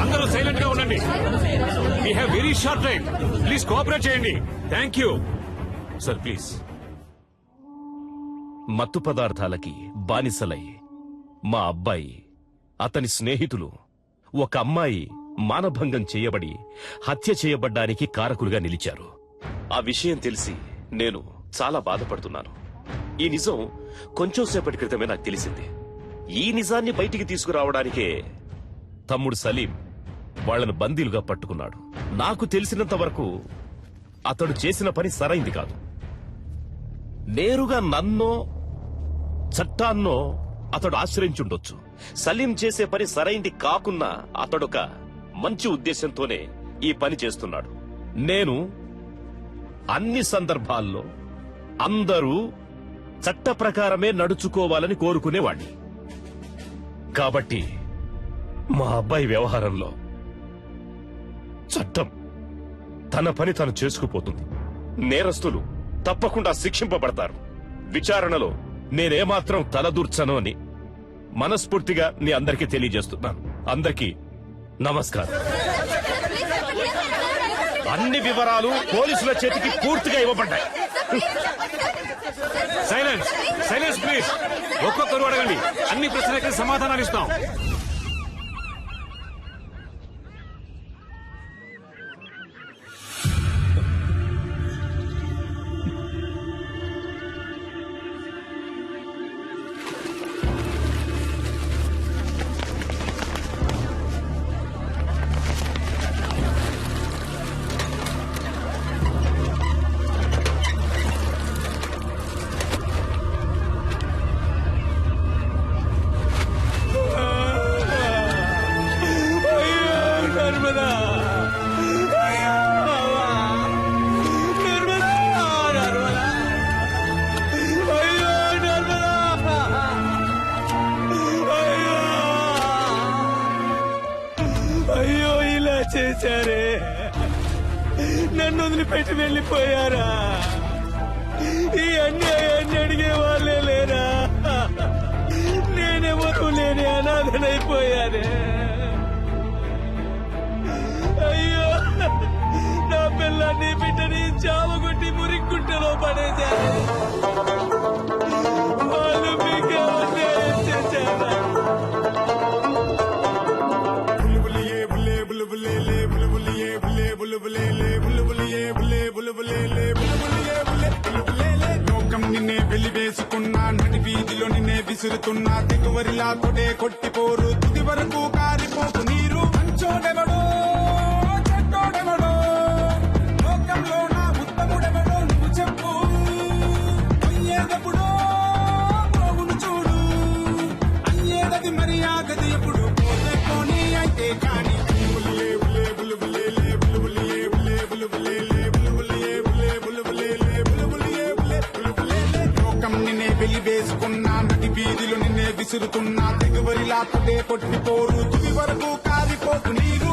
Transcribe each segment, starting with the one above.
అందరూ సైలెంట్ గా ఉండండి. We have very short time. Please cooperate చేయండి. Thank you sir. ప్లీజ్. మత్తు పదార్థాలకి బానిసలై మా అబ్బాయి, అతని స్నేహితులు, ఒక అమ్మాయి మానభంగం చేయబడి హత్య చేయబడ్డానికి కారకులుగా నిలిచారు. ఆ విషయం తెలిసి నేను చాలా బాధపడుతున్నాను. ఈ నిజం కొంచెం సేపటి క్రితమే నాకు తెలిసింది. ఈ నిజాన్ని బయటికి తీసుకురావడానికే తమ్ముడు సలీం వాళ్లను బందీలుగా పట్టుకున్నాడు. నాకు తెలిసినంత వరకు అతడు చేసిన పని సరైంది కాదు. నేరుగా నన్నో చట్టాన్నో అతడు ఆశ్రయించుండొచ్చు. సలీం చేసే పని సరైంది కాకున్నా అతడొక మంచి ఉద్దేశంతోనే ఈ పని చేస్తున్నాడు. నేను అన్ని సందర్భాల్లో అందరూ చట్ట ప్రకారమే నడుచుకోవాలని కోరుకునేవాణ్ణి. కాబట్టి మా అబ్బాయి వ్యవహారంలో చట్టం తన పని తను చేసుకుపోతుంది. నేరస్తులు తప్పకుండా శిక్షింపబడతారు. విచారణలో నేనేమాత్రం తలదూర్చను అని మనస్ఫూర్తిగా మీ అందరికీ తెలియజేస్తున్నాను. అందరికీ నమస్కారం. అన్ని వివరాలు పోలీసుల చేతికి పూర్తిగా ఇవ్వబడ్డాయి. Silence, silence please. ఒక్కొక్కరు అడగండి. అన్ని ప్రశ్నలకి సమాధానాలు ఇస్తాం. అయ్యో, ఇలా చేశారే, నన్ను వదిలిపెట్టి వెళ్ళిపోయారా? ఈ అన్యాయాన్ని అడిగే వాళ్ళే లేరా? నేనెవరూ లేని అనాథనైపోయానే. అయ్యో, నా పిల్లాన్ని బిడ్డని చావగొట్టి మురిక్కుంటలో పడేశారు. వాళ్ళు మీకే అన్యాయం చేశారా? లోకం నిన్నే వెలివేసుకున్నా, నడి వీధిలో నిన్నే విసురుతున్నా, దిగువరిలా తొడే కొట్టిపోరు, తుది వరకు కారిపోకు నీరు. మంచోడెవడో చెడ్డోడెవడో, లోకంలో నా ఉత్తముడెవడో నువ్వు చెప్పు. అయ్యేదెప్పుడో పోగును చూడు, అయ్యేదది మరి ఆగది ఎప్పుడు. పోతే పోనీ అయితే కాని వెలివేసుకున్నా, నటి వీధిలో నిన్నే విసురుతున్నా, దిగువరిలా తొడే కొట్టిపోరు, తుది వరకు కారిపోకు నీరు.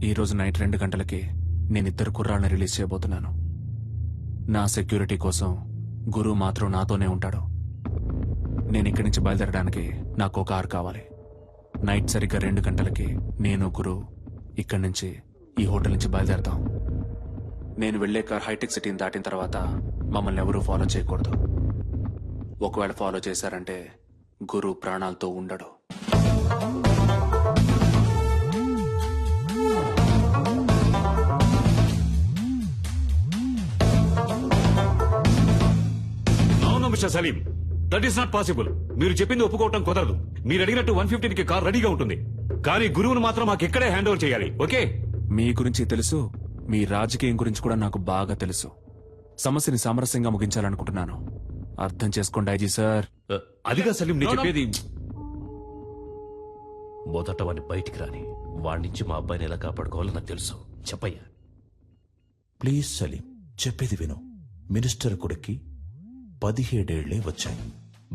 ఈ రోజు నైట్ 2 గంటలకి నేనిద్దరు కుర్రాళ్ళని రిలీజ్ చేయబోతున్నాను. నా సెక్యూరిటీ కోసం గురు మాత్రం నాతోనే ఉంటాడు. నేను ఇక్కడి నుంచి బయలుదేరడానికి నాకు ఒక కారు కావాలి. నైట్ సరిగ్గా 2 గంటలకి నేను గురు ఇక్కడి నుంచి ఈ హోటల్ నుంచి బయలుదేరతాం. నేను వెళ్లే కార్ హైటెక్ సిటీని దాటిన తర్వాత మమ్మల్ని ఎవరూ ఫాలో చేయకూడదు. ఒకవేళ ఫాలో చేశారంటే గురు ప్రాణాలతో ఉండడు. Mister Salim, that is not possible. మీరు చెప్పింది ఒప్పుకోవటం కుదరదు. మీరు అడిగినట్టు 115కి కార్ రెడీగా ఉంటుంది, కానీ గురువును మాత్రం మాకు ఇక్కడే హ్యాండ్ ఓవర్ చేయాలి. ఓకే? మీ గురించి తెలుసు, మీ రాజకీయం గురించి కూడా నాకు బాగా తెలుసు. సమస్యని సామరస్యంగా ముగించాలనుకుంటున్నాను. అర్థం చేసుకోండి ఐజీ సార్. అదిగా సలీం నేను చెప్పేది. మొదట వాడిని బయటికి రాని, వాడి నుంచి మా అబ్బాయిని ఎలా కాపాడుకోవాలో నాకు తెలుసు. చెప్పయ్యా. ప్లీజ్ సలీం, చెప్పేది విను. మినిస్టర్ కొడుక్కి 17 ఏళ్లే వచ్చాయి.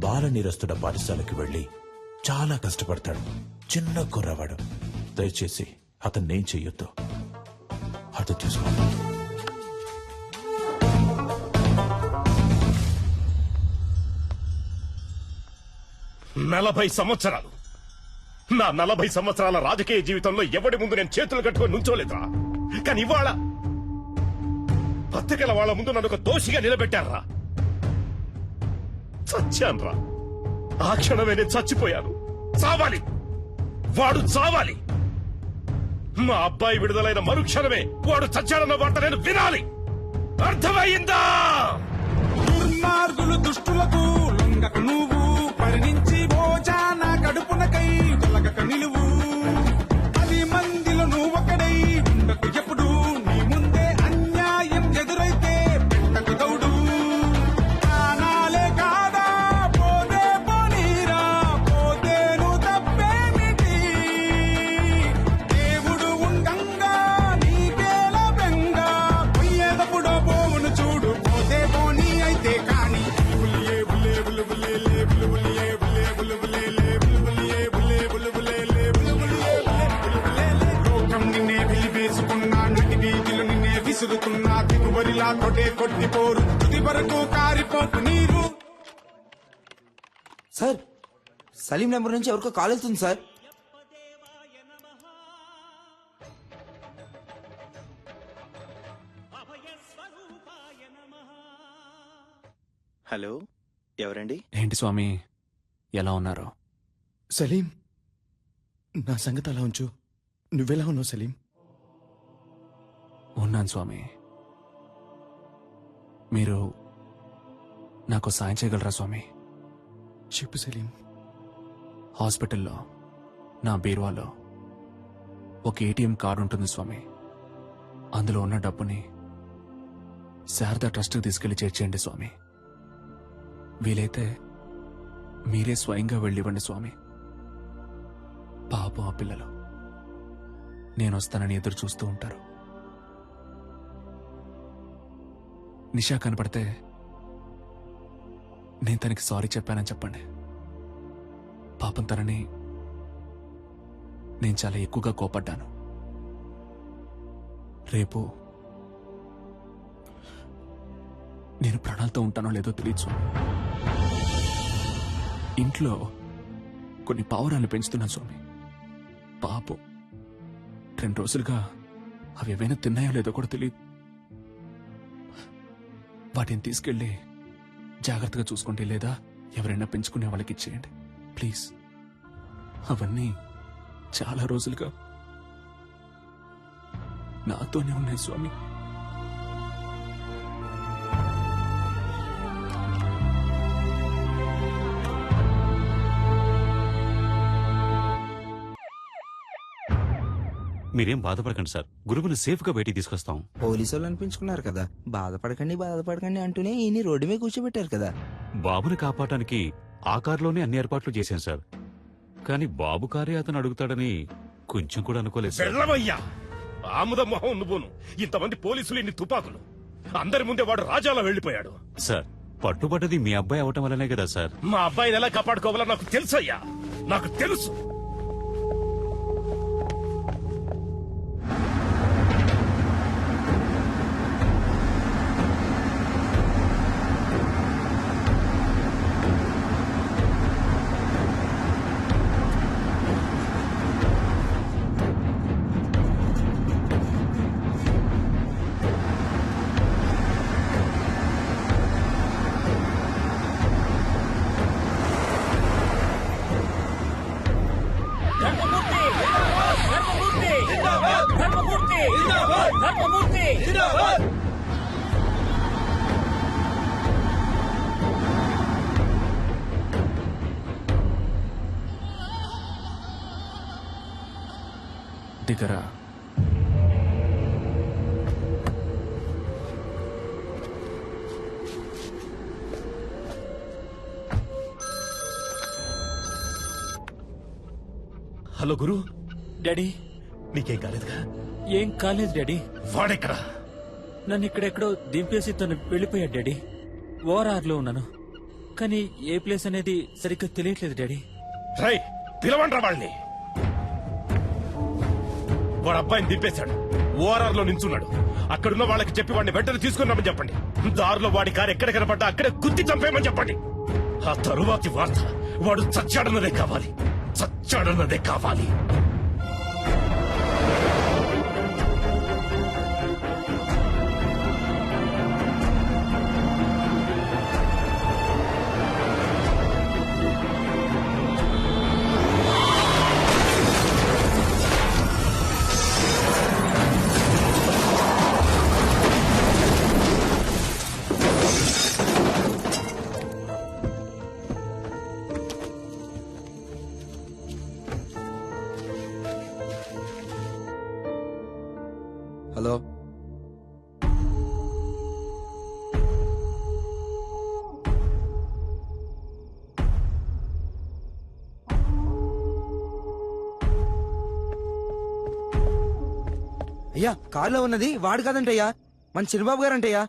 బాల నిరస్తుడ పాఠశాలకు వెళ్లి చాలా కష్టపడతాడు. చిన్న కుర్రవాడు. దయచేసి అతన్ని ఏం చెయ్యొద్దు. అర్థం చేసుకో. 40 సంవత్సరాలు నా 40 సంవత్సరాల రాజకీయ జీవితంలో ఎవడి ముందు నేను చేతులు కట్టుకొని నుంచోలేదురా. కానీ ఇవాళ పత్రికల వాళ్ళ ముందు నన్ను ఒక దోషిగా నిలబెట్టారా. చచ్చాన్రా. ఆ క్షణమే నేను చచ్చిపోయాను. చావాలి, వాడు చావాలి. మా అబ్బాయి విడుదలైన మరుక్షణమే వాడు చచ్చాడన్న వార్త నేను వినాలి. అర్థమైందా? దుర్మార్గులు దుష్టులకు లొంగక నువ్వు పరిణించి భోజన కడుపునకై తొలగక నిలువు. 10 మందిలో నువ్వొకడై ఉండకు ఎప్పుడు. నీ ముందే అన్యాయం ఎదురైతే పెట్టకు దౌడు. ప్రాణాలే కాదా పోతే పోనీరా, పోతేను తప్పేమిటి. దేవుడు ఉండంగా నీకేల బెంగా, పోయేటప్పుడో పోవును చూడు. పోతే పోనీ అయితే కాని లోకం నిన్నే వెలివేసుకున్నా, నటి వీధిలో నిన్నే విసురుతున్నా. దిగుబడిలా కొట్టే కొట్టిపోరు, తుది వరకు కారిపోకు నీరు. సార్, సలీం నెంబర్ నుంచి ఎవరికో కాల్ వెళ్తుంది సార్. హలో, ఎవరండి? ఏంటి స్వామి, ఎలా ఉన్నారు? సలీం, నా సంగతి అలా ఉంచు. నువ్వెలా ఉన్నావు సలీం? ఉన్నాను స్వామి. మీరు నాకు సాయం చేయగలరా స్వామి? చెప్పు సలీం. హాస్పిటల్లో నా బీరువాలో ఒక ఏటీఎం కార్డు ఉంటుంది స్వామి. అందులో ఉన్న డబ్బుని శారదా ట్రస్ట్కి తీసుకెళ్లి చేర్చేయండి స్వామి. వీలైతే మీరే స్వయంగా వెళ్ళివ్వండి స్వామి. పాపం ఆ పిల్లలు నేను వస్తానని ఎదురు చూస్తూ ఉంటారు. నిషా కనపడితే నేను తనకి సారీ చెప్పానని చెప్పండి. పాపం తనని నేను చాలా ఎక్కువగా కోపడ్డాను. రేపు నేను ప్రాణాలతో ఉంటానో లేదో తెలియదు స్వామి. ఇంట్లో కొన్ని పావురాలు పెంచుతున్నాను స్వామి. పాపం 2 రోజులుగా అవి ఏవైనా తిన్నాయో లేదో కూడా తెలియదు. వాటిని తీసుకెళ్ళి జాగ్రత్తగా చూసుకోండి, లేదా ఎవరైనా పెంచుకునే వాళ్ళకి ఇచ్చేయండి ప్లీజ్. అవన్నీ చాలా రోజులుగా నాతోనే ఉన్నాయి స్వామి. మీరేం బాధపడకండి సార్, గురువుని సేఫ్ గా బయటికి తీసుకొస్తాం. పోలీసు వాళ్ళు అనిపించుకున్నారు కదా, బాధపడకండి ఈయన్ని రోడ్డు మీద కూర్చోబెట్టారు కదా. బాబుని కాపాడటానికి ఆ కారులోనే అన్ని ఏర్పాట్లు చేశాను సార్. కానీ బాబు కారే అతను అడుగుతాడని కొంచెం కూడా అనుకోలేదు సార్. వెళ్ళవయ్యా, ఆముద మొహం నువ్వును. ఇంతమంది పోలీసులు, ఇన్ని తుపాకులు, అందరి ముందే వాడు రాజాలో వెళ్లిపోయాడు. సార్, పట్టుబడ్డది మీ అబ్బాయి అవటం వల్లనే కదా సార్. మా అబ్బాయిని ఎలా కాపాడుకోవాలో నాకు తెలుసయ్యా, నాకు తెలుసు. దిగరా. హలో గురు, డాడీ, నీకేం కాలేదుగా? ఏం కాలేదు డాడీ. వాడెక్కడా? నన్ను ఇక్కడెక్కడో దింపేసి తను వెళ్ళిపోయాడు డాడీ. ఓఆర్ఆర్ లో ఉన్నాను, కానీ ఏ ప్లేస్ అనేది సరిగ్గా తెలియట్లేదు డాడీ. రై పిలవండ్రా వాళ్ళని. వాడు అబ్బాయిని దింపేశాడు, ఓఆర్ఆర్ లో నించున్నాడు. అక్కడున్న వాళ్ళకి చెప్పి వాడిని వెంటనే తీసుకున్నామని చెప్పండి. దారిలో వాడి కారు ఎక్కడ కనపడ్డా అక్కడే గుద్ది చంపేయమని చెప్పండి. ఆ తరువాతి వార్త వాడు చచ్చాడన్నదే కావాలి, చచ్చాడన్నదే కావాలి. హలో అయ్యా, కారులో ఉన్నది వాడు కాదంటయ్యా, మన చిన్నబాబు గారంటయ్యా.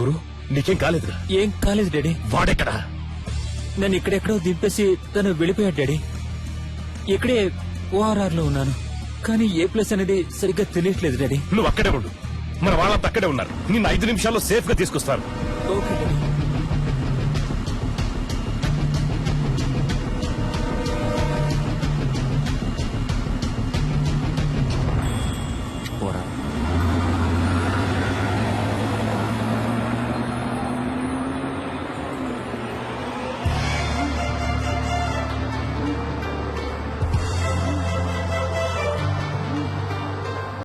గురు నీకేం కాలేదుగా? ఏం కాలేదు డాడీ. వాడెక్కడా? నన్ను ఇక్కడెక్కడో దింపేసి తను వెళ్ళిపోయాడు డాడీ. ఇక్కడే ఓఆర్ఆర్ లో ఉన్నాను, కానీ ఏ ప్లేస్ అనేది సరిగ్గా తెలియట్లేదు డాడీ. నువ్వు అక్కడే ఉండు, మన వాళ్ళంతా అక్కడే ఉన్నారు. నిన్ను 5 నిమిషాల్లో సేఫ్ గా తీసుకొస్తాను. Okay daddy. పోరా